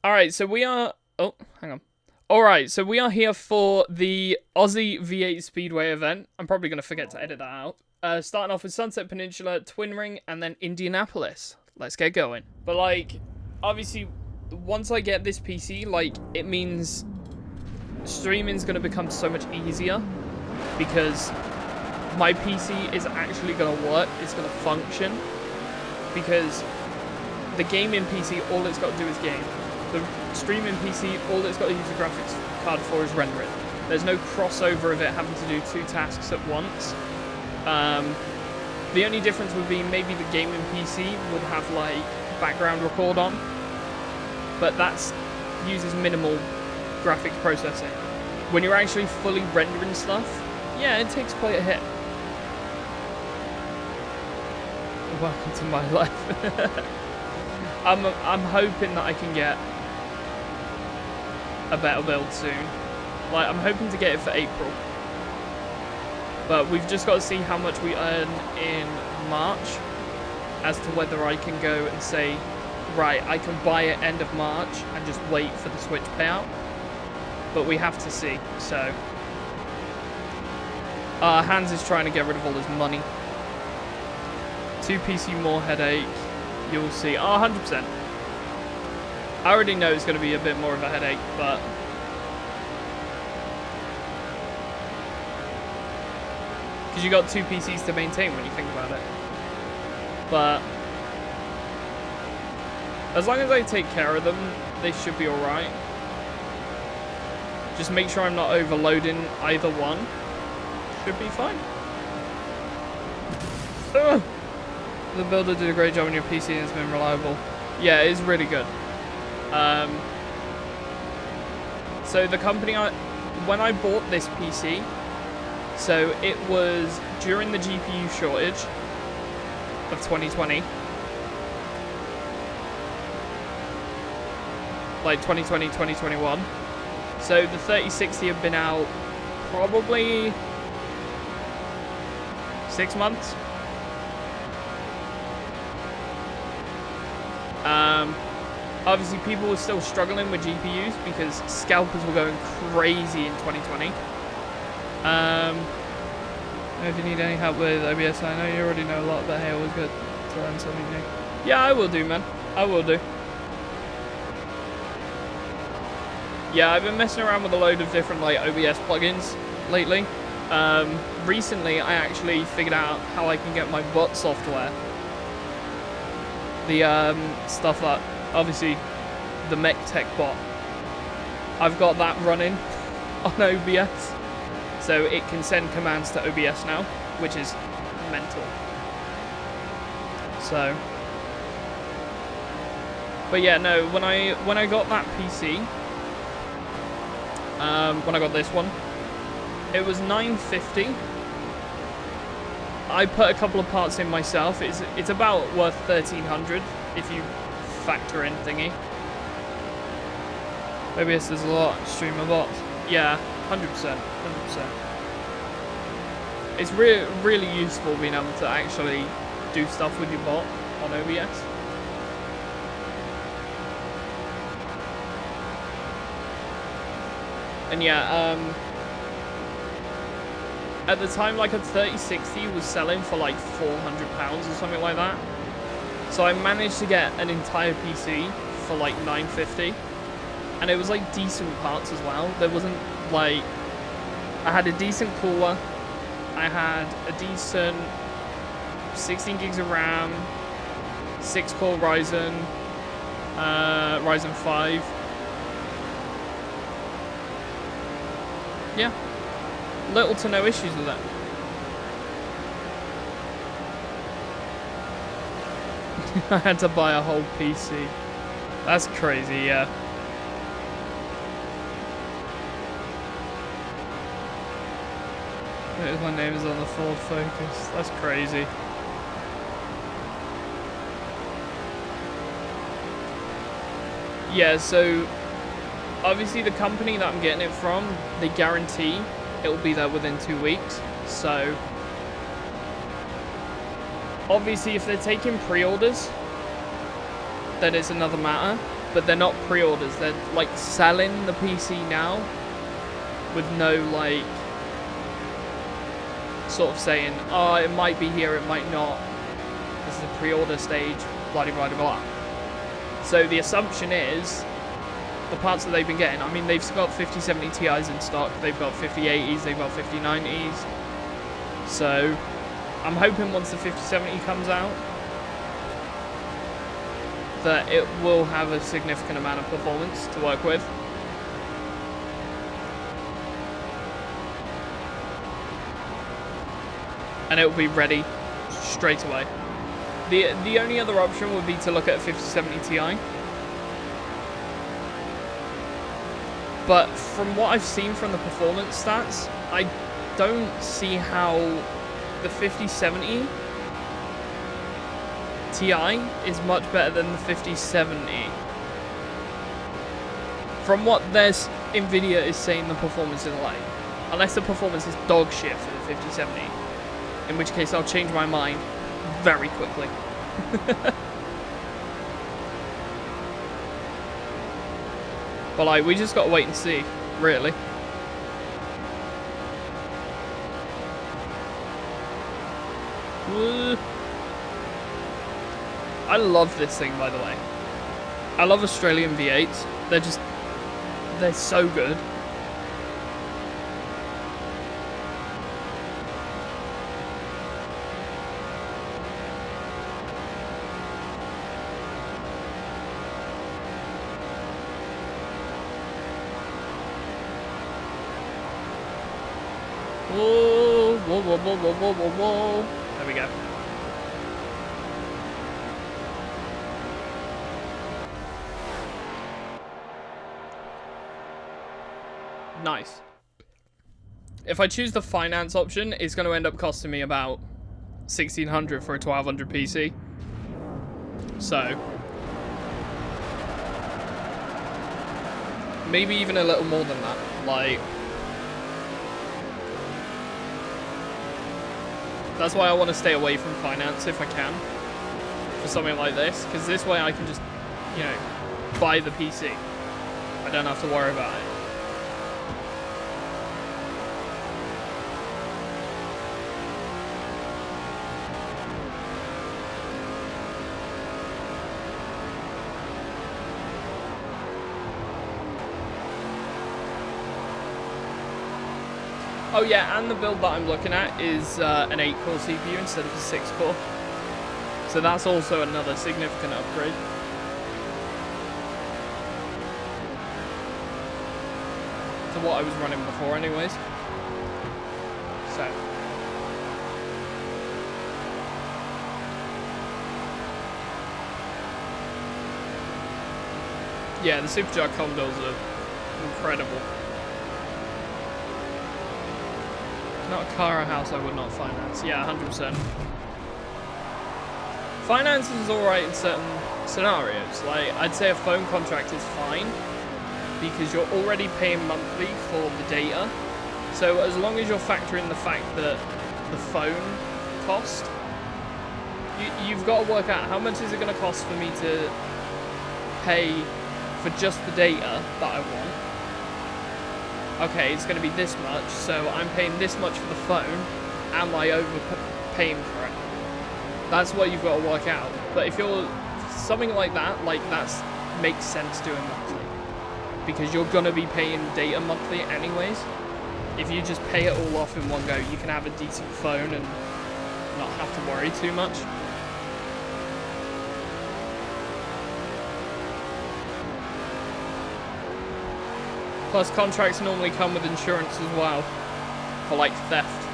Alright, so we are... Oh, hang on. Alright, so we are here for the Aussie V8 Speedway event. I'm probably going to forget to edit that out. Starting off with Sunset Peninsula, Twin Ring, and then Indianapolis. Let's get going. But, like, obviously, once I get this PC, like, it means streaming's going to become so much easier. Because my PC is actually going to work. It's going to function. Because the gaming PC, all it's got to do is game. The streaming PC, all it's got to use a graphics card for is render it. There's no crossover of it having to do two tasks at once. The only difference would be maybe the gaming PC would have like background record on, but that uses minimal graphics processing. When you're actually fully rendering stuff, yeah, it takes quite a hit. Welcome to my life. I'm hoping that I can get a better build soon. Like, I'm hoping to get it for April. But we've just got to see how much we earn in March as to whether I can go and say, right, I can buy it end of March and just wait for the Switch payout. But we have to see, so. Hans is trying to get rid of all his money. 2 PC more headache. You'll see. Oh, 100%. I already know it's going to be a bit more of a headache, but... because you got 2 PCs to maintain when you think about it. But... as long as I take care of them, they should be alright. Just make sure I'm not overloading either one. Should be fine. Ugh. The builder did a great job on your PC and it's been reliable. Yeah, it is really good. So the company, when I bought this PC, so it was during the GPU shortage of 2020. Like 2020, 2021. So the 3060 had been out probably 6 months. Obviously, people were still struggling with GPUs because scalpers were going crazy in 2020. If you need any help with OBS, I know you already know a lot, but hey, always good to learn something new. Yeah, I will do, man. I will do. Yeah, I've been messing around with a load of different like OBS plugins lately. Recently, I actually figured out how I can get my bot software. The stuff that, obviously, the Motegi bot. I've got that running on OBS, so it can send commands to OBS now, which is mental. So, but yeah, no. When I got that PC, when I got this one, it was $950. I put a couple of parts in myself. It's about worth $1,300 if you factor in thingy. OBS does a lot. Streamer bots. Yeah, 100%. 100%. It's really useful being able to actually do stuff with your bot on OBS. And yeah, at the time, like a 3060 was selling for like £400 or something like that. So I managed to get an entire PC for like $950, and it was like decent parts as well. There wasn't like, I had a decent cooler, I had a decent 16 gigs of RAM, 6-core Ryzen 5. Yeah. Little to no issues with that. I had to buy a whole PC. That's crazy, yeah. My name is on the Ford Focus. That's crazy. Yeah, so obviously the company that I'm getting it from, they guarantee it will be there within 2 weeks. So obviously if they're taking pre-orders, then it's another matter. but they're not pre-orders. They're like selling the PC now with no like sort of saying, oh, it might be here, it might not. This is a pre-order stage, blah blah blah blah. So the assumption is the parts that they've been getting. I mean, they've got 5070 Ti's in stock. They've got 5080s. They've got 5090s. So I'm hoping once the 5070 comes out that it will have a significant amount of performance to work with. And it will be ready straight away. The only other option would be to look at a 5070 Ti. But from what I've seen from the performance stats, I don't see how the 5070 Ti is much better than the 5070. From what Nvidia is saying the performance is like. Unless the performance is dog shit for the 5070. In which case I'll change my mind very quickly. But like, we just gotta wait and see, really. I love this thing, by the way. I love Australian V8s. They're so good. Whoa, whoa, whoa, whoa, whoa, whoa, whoa, whoa. There we go. Nice. If I choose the finance option, it's going to end up costing me about $1,600 for a 1200 PC. So maybe even a little more than that. Like, that's why I want to stay away from finance if I can for something like this, because this way I can just, you know, buy the PC. I don't have to worry about it. Oh yeah, and the build that I'm looking at is an 8-core CPU instead of a 6-core. So that's also another significant upgrade. To what I was running before anyways. So. Yeah, the Supercharged Commodores are incredible. Not a car or a house I would not finance. Yeah, 100%. Finance is alright in certain scenarios. Like, I'd say a phone contract is fine because you're already paying monthly for the data. So as long as you're factoring the fact that the phone cost, you've got to work out how much is it going to cost for me to pay for just the data that I want. Okay, it's going to be this much, so I'm paying this much for the phone. Am I overpaying for it? That's what you've got to work out. But if you're something like that makes sense doing monthly. Because you're going to be paying data monthly anyways. If you just pay it all off in one go, you can have a decent phone and not have to worry too much. Plus, contracts normally come with insurance as well, for like theft.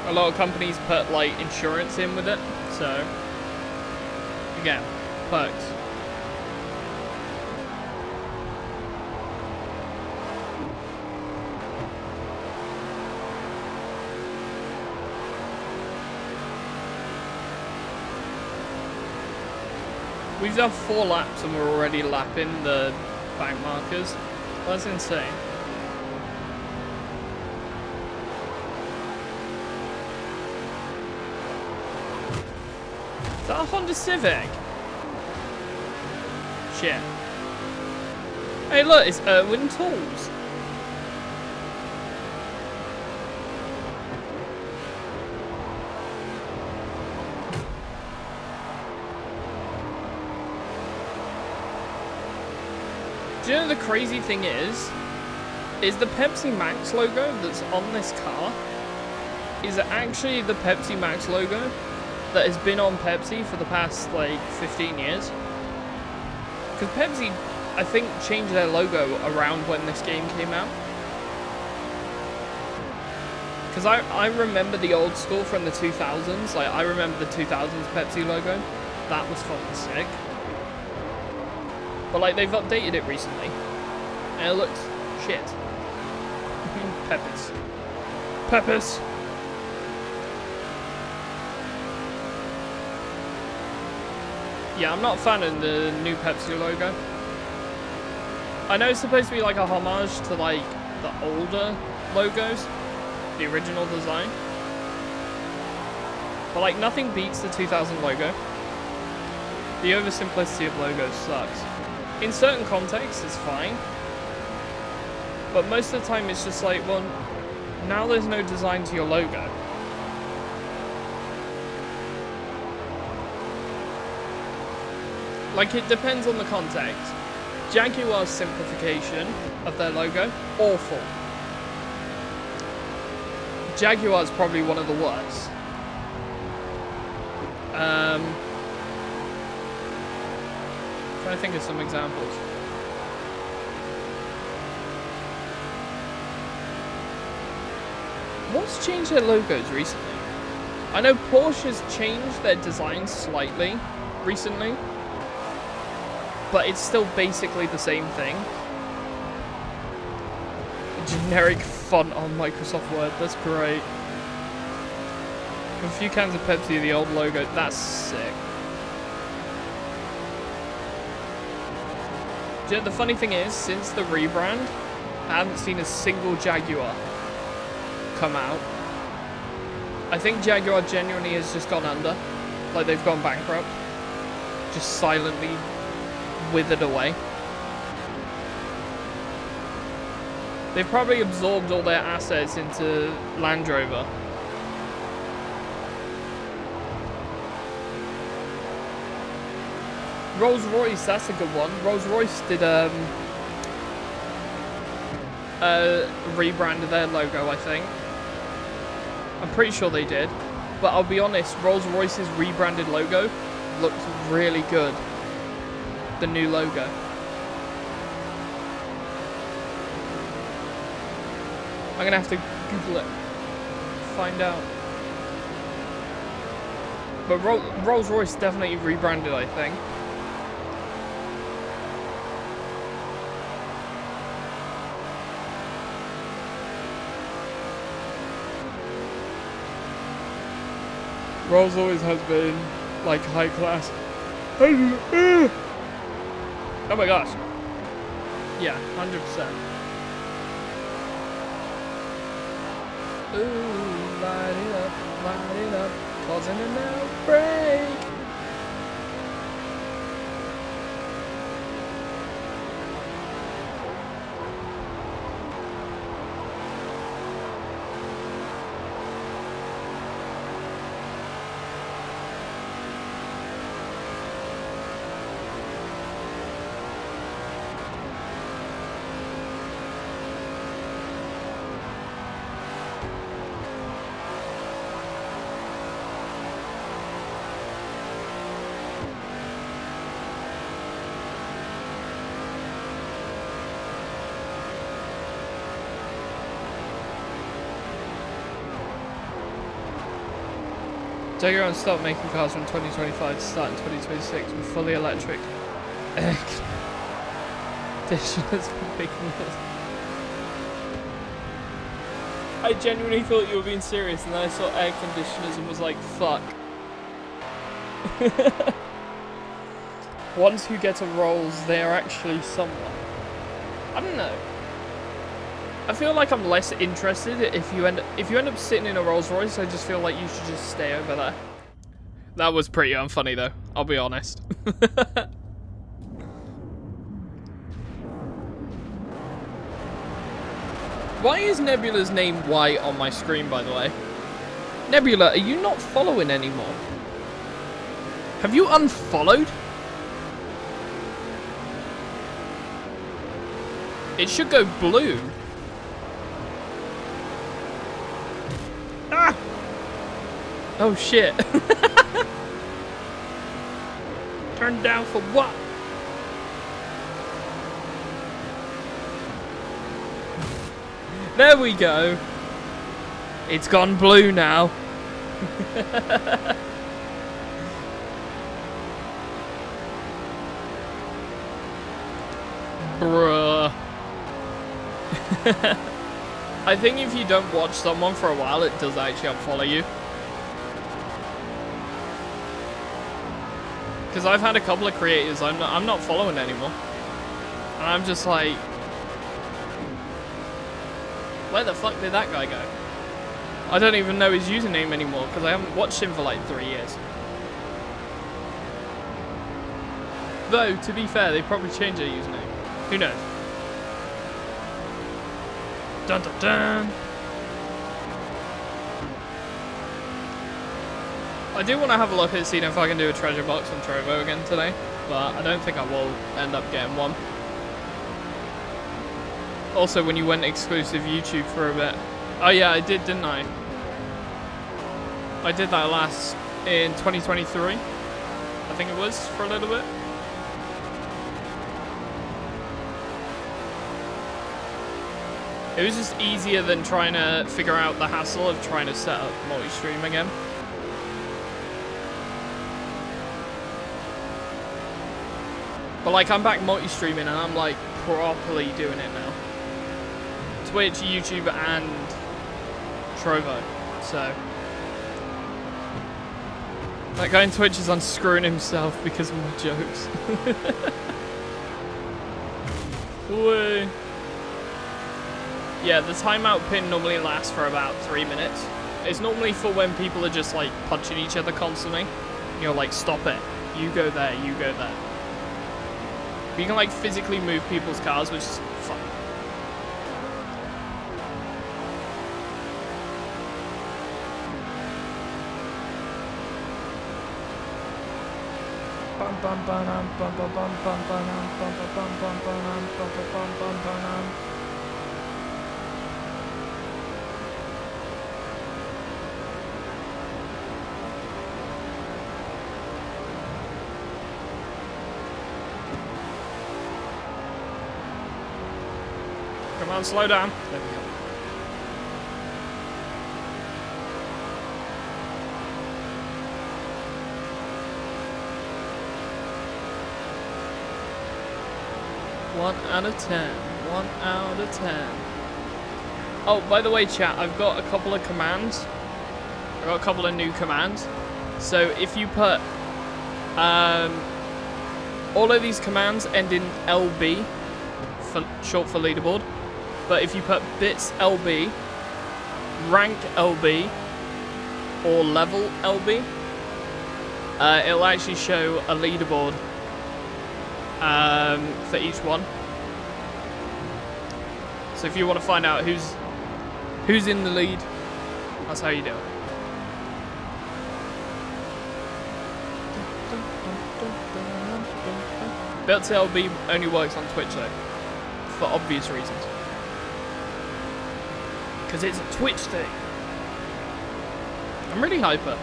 A lot of companies put like insurance in with it, so again, perks. We've done 4 laps and we're already lapping the bank markers. That's insane. Is that a Honda Civic? Shit. Hey look, it's Irwin Tools. Do you know the crazy thing is the Pepsi Max logo that's on this car is actually the Pepsi Max logo that has been on Pepsi for the past, like, 15 years. Because Pepsi, I think, changed their logo around when this game came out. Because I remember the old school from the 2000s. Like, I remember the 2000s Pepsi logo. That was fucking sick. But, like, they've updated it recently. And it looks shit. Peppers. Peppers. Yeah, I'm not a fan of the new Pepsi logo. I know it's supposed to be like a homage to like the older logos, the original design. But like nothing beats the 2000 logo. The oversimplicity of logos sucks. In certain contexts it's fine. But most of the time it's just like, well, now there's no design to your logo. Like, it depends on the context. Jaguar's simplification of their logo, awful. Jaguar's probably one of the worst. Trying to think of some examples. What's changed their logos recently? I know Porsche's changed their design slightly recently. But it's still basically the same thing. A generic font on Microsoft Word, that's great. A few cans of Pepsi, the old logo, that's sick. Do you know, the funny thing is, since the rebrand, I haven't seen a single Jaguar come out. I think Jaguar genuinely has just gone under. Like, they've gone bankrupt. Just silently withered away. They've probably absorbed all their assets into Land Rover. Rolls-Royce, that's a good one. Rolls-Royce did rebranded their logo, I think. I'm pretty sure they did. But I'll be honest, Rolls-Royce's rebranded logo looks really good. The new logo. I'm gonna have to Google it. Find out. But Rolls-Royce definitely rebranded, I think. Rolls always has been like high class. Oh my gosh. Yeah, 100%. Ooh, light it up, causing an outbreak. Jaguar will stop making cars from 2025 to start in 2026 with fully electric air conditioners for making this. I genuinely thought you were being serious, and then I saw air conditioners and was like, fuck. Once you get a Rolls, they are actually someone. I don't know. I feel like I'm less interested if you end up sitting in a Rolls Royce. I just feel like you should just stay over there. That was pretty unfunny, though. I'll be honest. Why is Nebula's name white on my screen, by the way? Nebula, are you not following anymore? Have you unfollowed? It should go blue. Ah! Oh, shit. Turn down for what? There we go. It's gone blue now. Bruh. I think if you don't watch someone for a while, it does actually unfollow you. Because I've had a couple of creators I'm not following anymore. And I'm just like, where the fuck did that guy go? I don't even know his username anymore because I haven't watched him for like 3 years. Though, to be fair, they probably changed their username. Who knows? Dun dun dun! I do want to have a look at seeing if I can do a treasure box on Trovo again today, but I don't think I will end up getting one. Also, when you went exclusive YouTube for a bit. Oh yeah, I did, didn't I? I did that last in 2023. I think it was, for a little bit. It was just easier than trying to figure out the hassle of trying to set up multi-stream again. But like, I'm back multi-streaming and I'm like properly doing it now. Twitch, YouTube, and Trovo. So that guy on Twitch is unscrewing himself because of my jokes. Whee. Yeah, the timeout pin normally lasts for about 3 minutes. It's normally for when people are just like punching each other constantly. You're like, stop it. You go there, you go there. You can like physically move people's cars, which is fun. Come on, slow down. There we go. One out of 10. 1 out of 10. Oh, by the way, chat, I've got a couple of commands. I've got a couple of new commands. So if you put all of these commands end in LB, for short for leaderboard. But if you put bits LB, rank LB, or level LB, it'll actually show a leaderboard for each one. So if you want to find out who's in the lead, that's how you do it. Bits LB only works on Twitch though, for obvious reasons. Because it's a Twitch thing. I'm really hyper.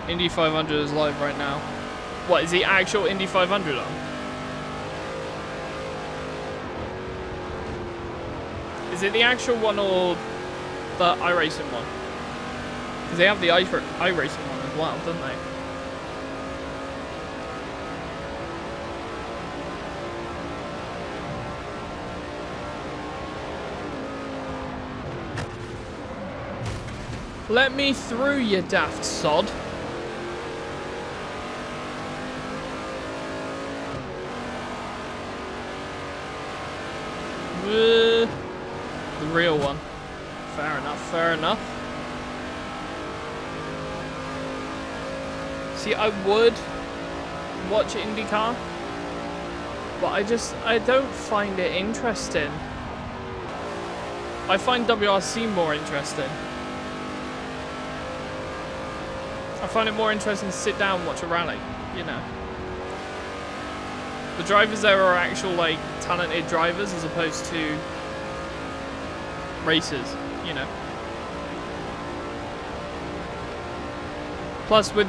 Indy 500 is live right now. What, is the actual Indy 500 on? Is it the actual one or the iRacing one? Because they have the iRacing one as well, don't they? Let me through, you daft sod. real one. Fair enough, fair enough. See, I would watch IndyCar, but I don't find it interesting. I find WRC more interesting. I find it more interesting to sit down and watch a rally, you know. The drivers there are actual, like, talented drivers as opposed to racers, you know. Plus, with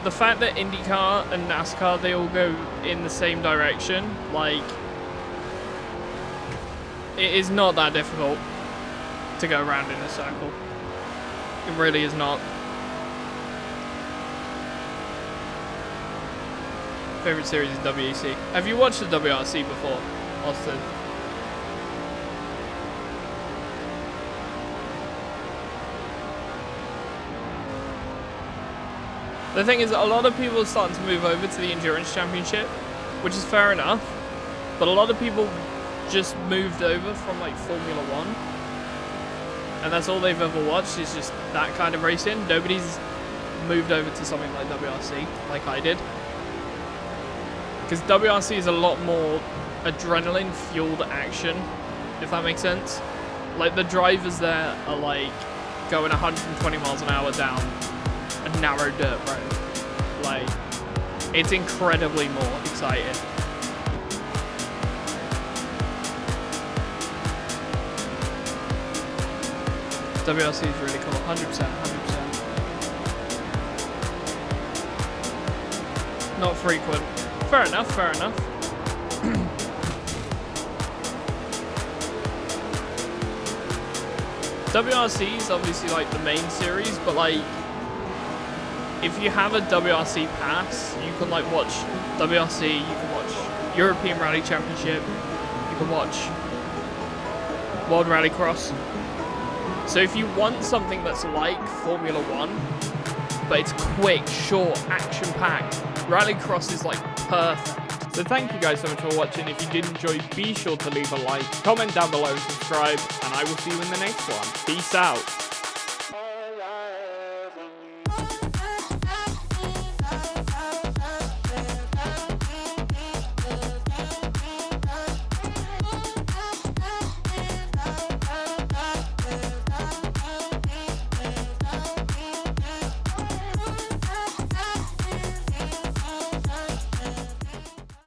the fact that IndyCar and NASCAR, they all go in the same direction, like, it is not that difficult to go around in a circle. It really is not. Favorite series is WEC. Have you watched the WRC before, Austin? The thing is, a lot of people are starting to move over to the Endurance Championship, which is fair enough, but a lot of people just moved over from, like, Formula 1, and that's all they've ever watched is just that kind of racing. Nobody's moved over to something like WRC, like I did. Because WRC is a lot more adrenaline-fueled action, if that makes sense. Like, the drivers there are, like, going 120 miles an hour down a narrow dirt road. Like, it's incredibly more exciting. WRC is really cool, 100%, 100%. Not frequent. Fair enough, fair enough. WRC is obviously, like, the main series, but, like, if you have a WRC pass, you can, like, watch WRC, you can watch European Rally Championship, you can watch World Rallycross. So if you want something that's like Formula 1, but it's quick, short, action-packed, Rallycross is, like, perfect. So thank you guys so much for watching. If you did enjoy, be sure to leave a like, comment down below and subscribe, and I will see you in the next one. Peace out.